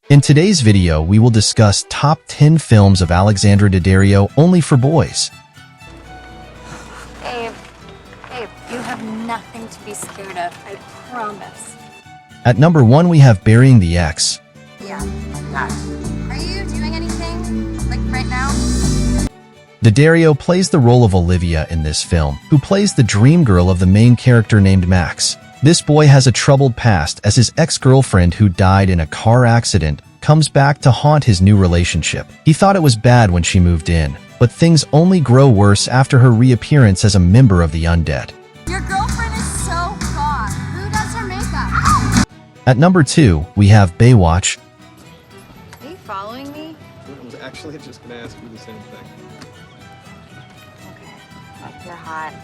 In today's video, we will discuss top 10 films of Alexandra Daddario only for boys. Babe, you have nothing to be scared of, I promise. At number 1, we have Burying the Ex. Yeah, Are you doing anything, like right now? Daddario plays the role of Olivia in this film, who plays the dream girl of the main character named Max. This boy has a troubled past as his ex-girlfriend who died in a car accident comes back to haunt his new relationship. He thought it was bad when she moved in, but things only grow worse after her reappearance as a member of the undead. Your girlfriend is so hot. Who does her makeup? At number 2, we have Baywatch. Are you following me? I was actually just going to ask you the same thing. Okay, you're hot.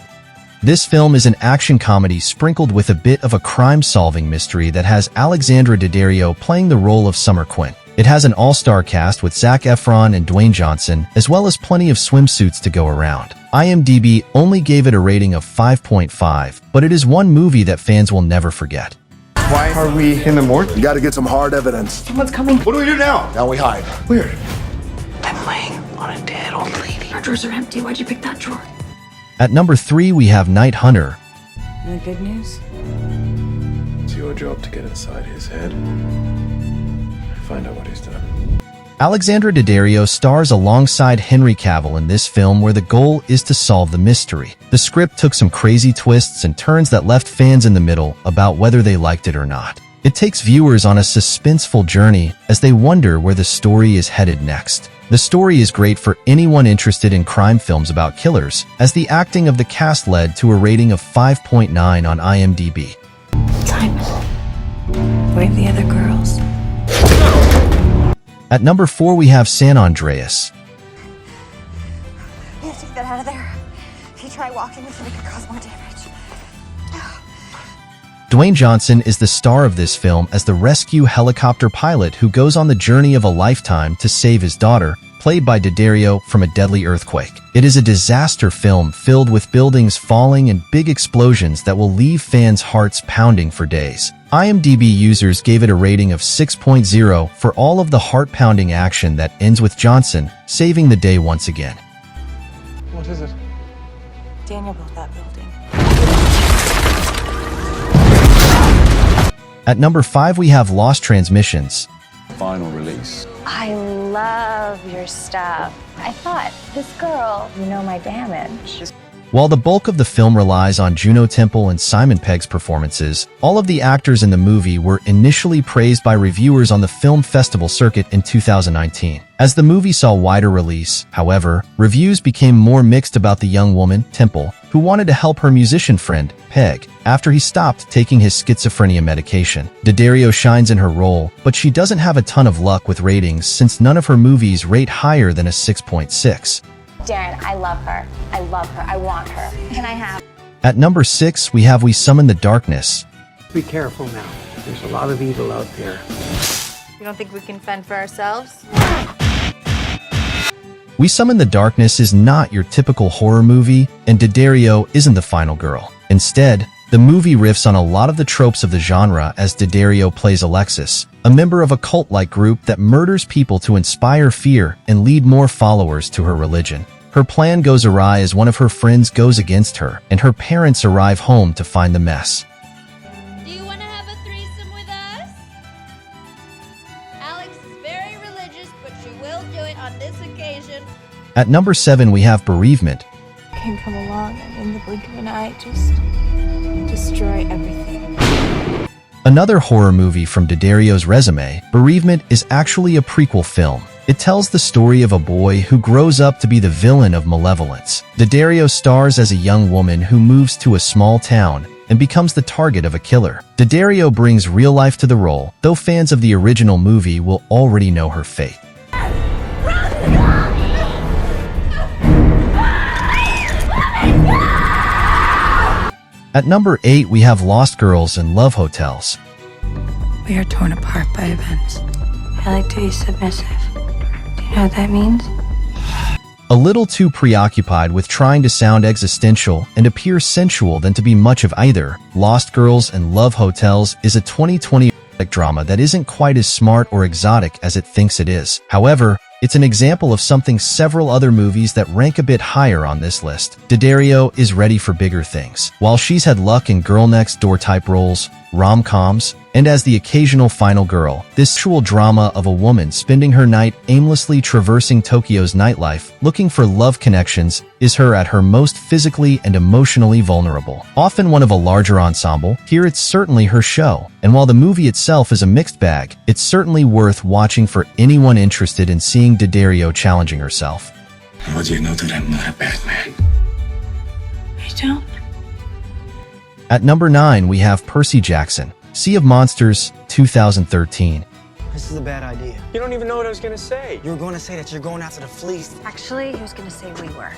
This film is an action comedy sprinkled with a bit of a crime-solving mystery that has Alexandra Daddario playing the role of Summer Quinn. It has an all-star cast with Zac Efron and Dwayne Johnson, as well as plenty of swimsuits to go around. IMDb only gave it a rating of 5.5, but it is one movie that fans will never forget. Why are we in the morgue? You gotta get some hard evidence. Someone's coming. What do we do now? Now we hide. Weird. I'm laying on a dead old lady. Our drawers are empty. Why'd you pick that drawer? At number 3, we have Night Hunter. Any good news? It's your job to get inside his head. Find out what he's done. Alexandra Daddario stars alongside Henry Cavill in this film where the goal is to solve the mystery. The script took some crazy twists and turns that left fans in the middle about whether they liked it or not. It takes viewers on a suspenseful journey as they wonder where the story is headed next. The story is great for anyone interested in crime films about killers, as the acting of the cast led to a rating of 5.9 on IMDb. Simon, where are the other girls? At number 4, we have San Andreas. You have to get that out of there. If you try walking with him, it could cause more damage. Dwayne Johnson is the star of this film as the rescue helicopter pilot who goes on the journey of a lifetime to save his daughter, played by Daddario, from a deadly earthquake. It is a disaster film filled with buildings falling and big explosions that will leave fans' hearts pounding for days. IMDb users gave it a rating of 6.0 for all of the heart-pounding action that ends with Johnson saving the day once again. What is it? Daniel built that building. At number 5, we have Lost Transmissions. Final release. I love your stuff. I thought, this girl, you know my damage. While the bulk of the film relies on Juno Temple and Simon Pegg's performances, all of the actors in the movie were initially praised by reviewers on the film festival circuit in 2019. As the movie saw wider release, however, reviews became more mixed about the young woman, Temple, who wanted to help her musician friend, Peg, after he stopped taking his schizophrenia medication. Daddario shines in her role, but she doesn't have a ton of luck with ratings since none of her movies rate higher than a 6.6. Darren, I love her. I want her. Can I have? At number 6, we have We Summon the Darkness. Be careful now. There's a lot of evil out there. You don't think we can fend for ourselves? We Summon the Darkness is not your typical horror movie, and Daddario isn't the final girl. Instead, the movie riffs on a lot of the tropes of the genre as Daddario plays Alexis, a member of a cult-like group that murders people to inspire fear and lead more followers to her religion. Her plan goes awry as one of her friends goes against her, and her parents arrive home to find the mess. Do you want to have a threesome with us? Alex is very religious, but she will do it on this occasion. At number 7, we have Bereavement. Can come along and in the blink of an eye just destroy everything. Another horror movie from Daddario's resume, Bereavement is actually a prequel film. It tells the story of a boy who grows up to be the villain of Malevolence. Daddario stars as a young woman who moves to a small town and becomes the target of a killer. Daddario brings real life to the role, though fans of the original movie will already know her fate. At number 8, we have Lost Girls and Love Hotels. We are torn apart by events. I like to be submissive. Do you know what that means? A little too preoccupied with trying to sound existential and appear sensual than to be much of either, Lost Girls and Love Hotels is a 2020 drama that isn't quite as smart or exotic as it thinks it is. However, it's an example of something several other movies that rank a bit higher on this list. Daddario is ready for bigger things. While she's had luck in girl next door type roles, rom-coms, and as the occasional final girl, this actual drama of a woman spending her night aimlessly traversing Tokyo's nightlife, looking for love connections, is her at her most physically and emotionally vulnerable. Often one of a larger ensemble, here it's certainly her show. And while the movie itself is a mixed bag, it's certainly worth watching for anyone interested in seeing Daddario challenging herself. How do you know that I'm not a bad man? I don't. At number 9, we have Percy Jackson, Sea of Monsters, 2013. This is a bad idea. You don't even know what I was gonna say. You were going to say that you're going after the fleece. Actually, he was gonna say we were.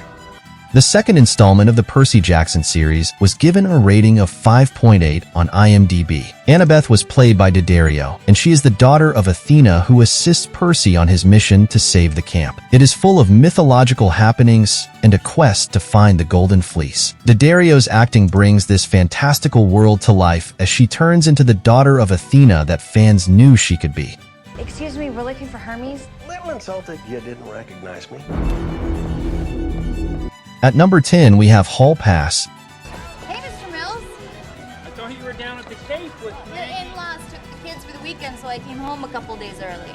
The second installment of the Percy Jackson series was given a rating of 5.8 on IMDb. Annabeth was played by Daddario, and she is the daughter of Athena who assists Percy on his mission to save the camp. It is full of mythological happenings and a quest to find the Golden Fleece. Daddario's acting brings this fantastical world to life as she turns into the daughter of Athena that fans knew she could be. Excuse me, we're looking for Hermes. Little insulted you didn't recognize me. At number 10, we have Hall Pass. Hey, Mr. Mills. I thought you were down at the Cape with me. The in-laws took the kids for the weekend, so I came home a couple days early.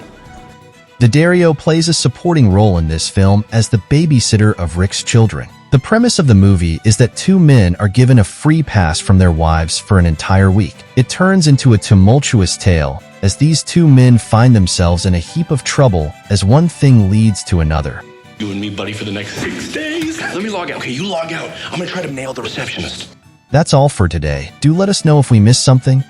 Daddario plays a supporting role in this film as the babysitter of Rick's children. The premise of the movie is that two men are given a free pass from their wives for an entire week. It turns into a tumultuous tale as these two men find themselves in a heap of trouble as one thing leads to another. You and me, buddy, for the next 6 days. Let me log out. Okay, you log out. I'm gonna try to nail the receptionist. That's all for today. Do let us know if we missed something.